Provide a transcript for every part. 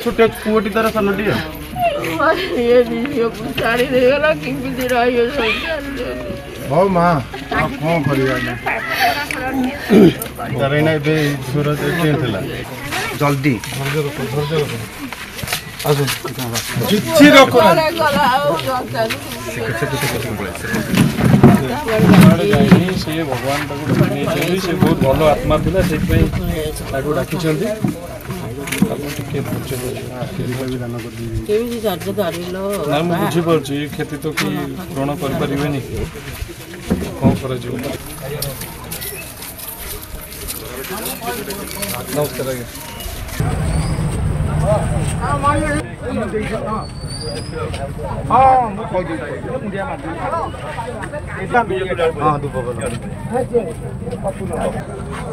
छोटे पुअटी तार सानटी हौ माँ कौन कर जल्दी किसी रख से भगवान से बहुत भल आत्मा था से डाकी ना बुझीपारे क्षति तो कि पूरण करें कौन कर नमस्कार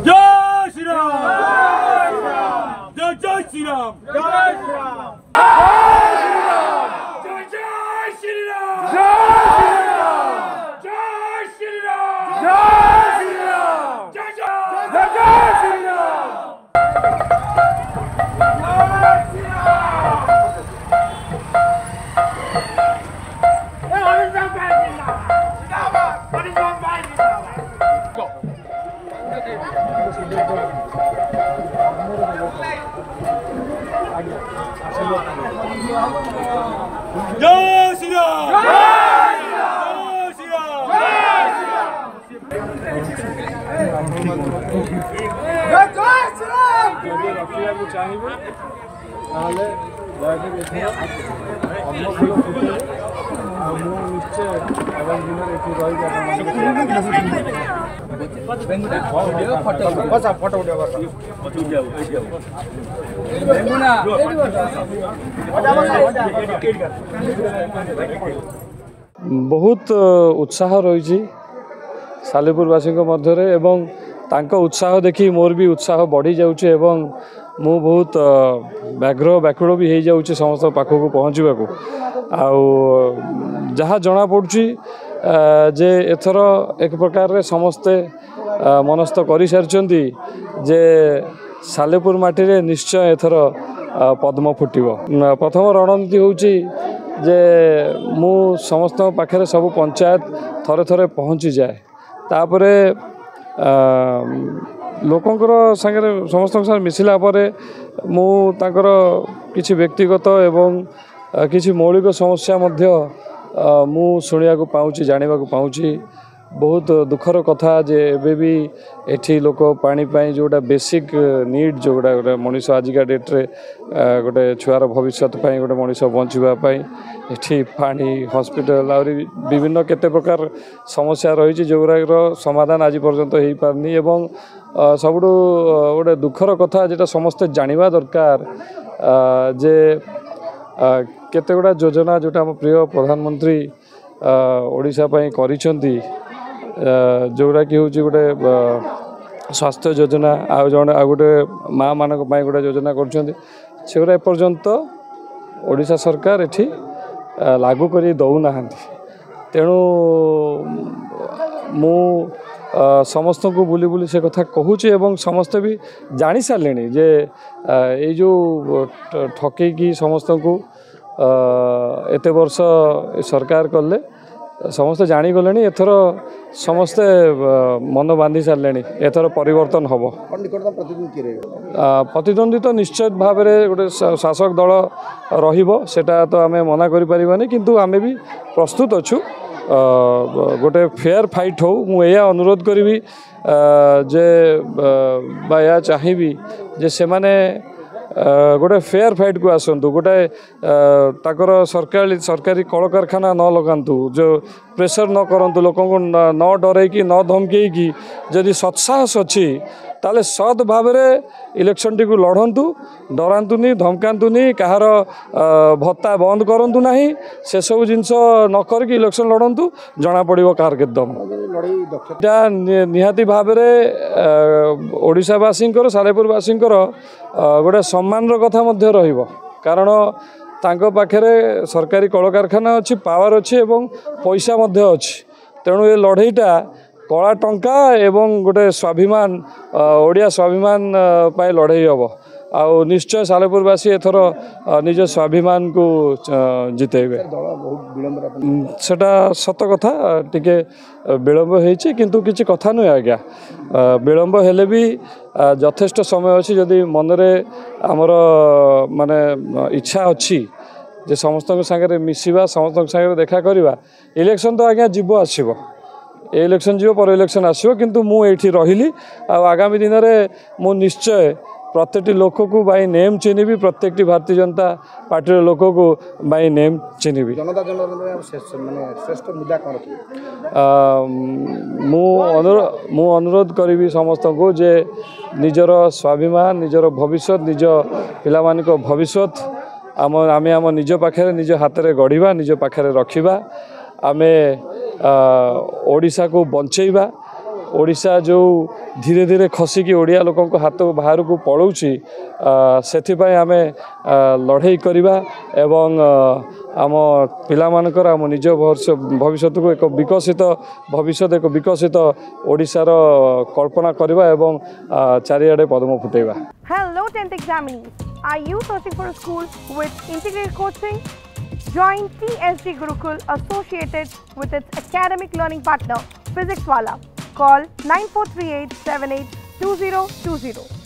जय श्री राम जय जय श्री राम जय श्री राम जय श्री राम जय श्री राम जय श्री राम जय श्री राम जय जय श्री जय श्री राम रखा चाहिए निश्चय आगामी बहुत उत्साह रही सालेपुरवासी मध्य एवं तांको उत्साह देखी मोर भी उत्साह बढ़ी जाऊँचे एवं मु बहुत व्याघ्र व्याकुल भी हो जाऊँचे समस्त पाखक पहुँचवा को जहाँ जना पड़ुची जे एथर एक प्रकार रे समस्ते मनस्थ कर सारी जे सालेपुर माटी रे निश्चय एथर पद्म फुटिब प्रथम रणनीति होची जे मु समस्त पाखे सब पंचायत थरे थरे पहुँची जाए तापरे लोकंकर संगे समस्त मिसिला परे मु तांकर किछि व्यक्तिगत एवं किछि मौलिक समस्या मध्य मु शुणिया को पाउची जानिबा को पाउची बहुत दुखर कथा जे एबे भी एठी लोक पानी पाई जोटा बेसिक नीड जोटा गोटे मनीष आजिका डेट रे गोटे छुआर भविष्य पाई गोटे मनीष बंचिबा पाई एठी पानी हॉस्पिटल और विभिन्न केते प्रकार समस्या रही जोर समाधान आज पर्यंत हो पारनी एवं सबुठु गोटे दुखर कथा जेटा समस्ते जानिबा दरकार जे केते गुड़ा योजना जोटा हम प्रिय प्रधानमंत्री ओडिशा पाई करिसेंती जोटा कि हूँ गोटे स्वास्थ्य योजना आ गोटे माँ मान गोटे योजना करा एपर्यंत ओडिशा सरकार एठी लागू करी दौना तेणु मु समस्त को बुली बुली से कथा कहूँ एवं समस्ते भी जानी सारे जे ये जो ठकईकी समस्त को एते वर्ष सरकार कले समस्ते जागले एथर समस्ते मन बांधि सारे एथर परिवर्तन हम प्रतिद्वंदी तो निश्चित भाव में गोटे शासक दल रहा तो आम मना करें किंतु आम भी प्रस्तुत अच्छु गोटे फेयर फाइट हो मुझे अनुरोध करी जे या चाहिए जे से माने गोटे फेयर फाइट को आसतु गोटे ताकर सरकारी कल कारखाना न लगातु जो प्रेशर न करंतु लोक न डरईकी न धमकईकी जदि सत्साहस अच्छी ताले सद भाव इलेक्शन टी लड़तु डरातुनि धमकातुनि कहार भत्ता बंद करूँ ना से सब जिनस न करके इलेक्शन लड़तु जना पड़ो कार के दम निहाती भाव ओडिशावासी सालेपुरवासी गोटे सम्मान कथा रहिबो कारण तांको पाखरे सरकारी कल कारखाना अच्छी पावर अच्छी एवं पैसा अच्छी तेणु ये लड़ईटा कला टंका एवं गोटे स्वाभिमान ओडिया स्वाभिमान पाई लड़ई हम ଆଉ ନିଶ୍ଚୟ ସାଲେପୁରବାସୀ ଏଥର ନିଜ ସ୍ୱାଭିମାନକୁ ଜିତେଇବେ। ସେଟା ସତ କଥା, ଟିକେ ବିଳମ୍ବ ହେଇଛି କିନ୍ତୁ କିଛି କଥା ନୁହେଁ ଆଜ୍ଞା। ବିଳମ୍ବ ହେଲେ ବି ଯଥେଷ୍ଟ ସମୟ ଅଛି। ଯଦି ମନରେ ଆମର ମାନେ ଇଚ୍ଛା ଅଛି ଯେ ସମସ୍ତଙ୍କ ସାଙ୍ଗରେ ମିଶିବା, ସମସ୍ତଙ୍କ ସାଙ୍ଗରେ ଦେଖା କରିବା, ଇଲେକ୍ସନ୍ ତ ଆଜ୍ଞା ଯିବ ଆସିବ, ଇଲେକ୍ସନ୍ ଯିବ ପରେ ଇଲେକ୍ସନ୍ ଆସିବ, କିନ୍ତୁ ମୁଁ ଏଇଠି ରହିଲି ଆଉ ଆଗାମୀ ଦିନରେ ମୁଁ ନିଶ୍ଚୟ प्रत्येकटी लोक को by name चिन्हबी, प्रत्येकटी Bharatiya Janata party लोक को बाई नेम चिन्हबी। जनता श्रेष्ठ मुद्दा कौन थी? मु अनुरोध करी समस्त को जे निजर स्वाभिमान, निजर भविष्य, निज पिलामान भविष्य आम आम निज पाखे निज हाथ में गढ़ा, निज पाखे रखा, आम ओडिशा को बंचेबा। ओडिशा जो धीरे धीरे खसिकी ओडिया लोक हाथ बाहर को पलाउछि, सेथिपाई आमे लड़ाई करवा एवं आम पिलामानकर आम निज भविष्य को एक विकसित भविष्य, एक विकसित ओडिशार कल्पना करवा एवं चारिआडे पदम फुटेबा। Hello 10th examinees, are you searching for a school with integrated coaching? Join TSG Gurukul associated with its academic learning partner Physics Wala. Call 9438 782020.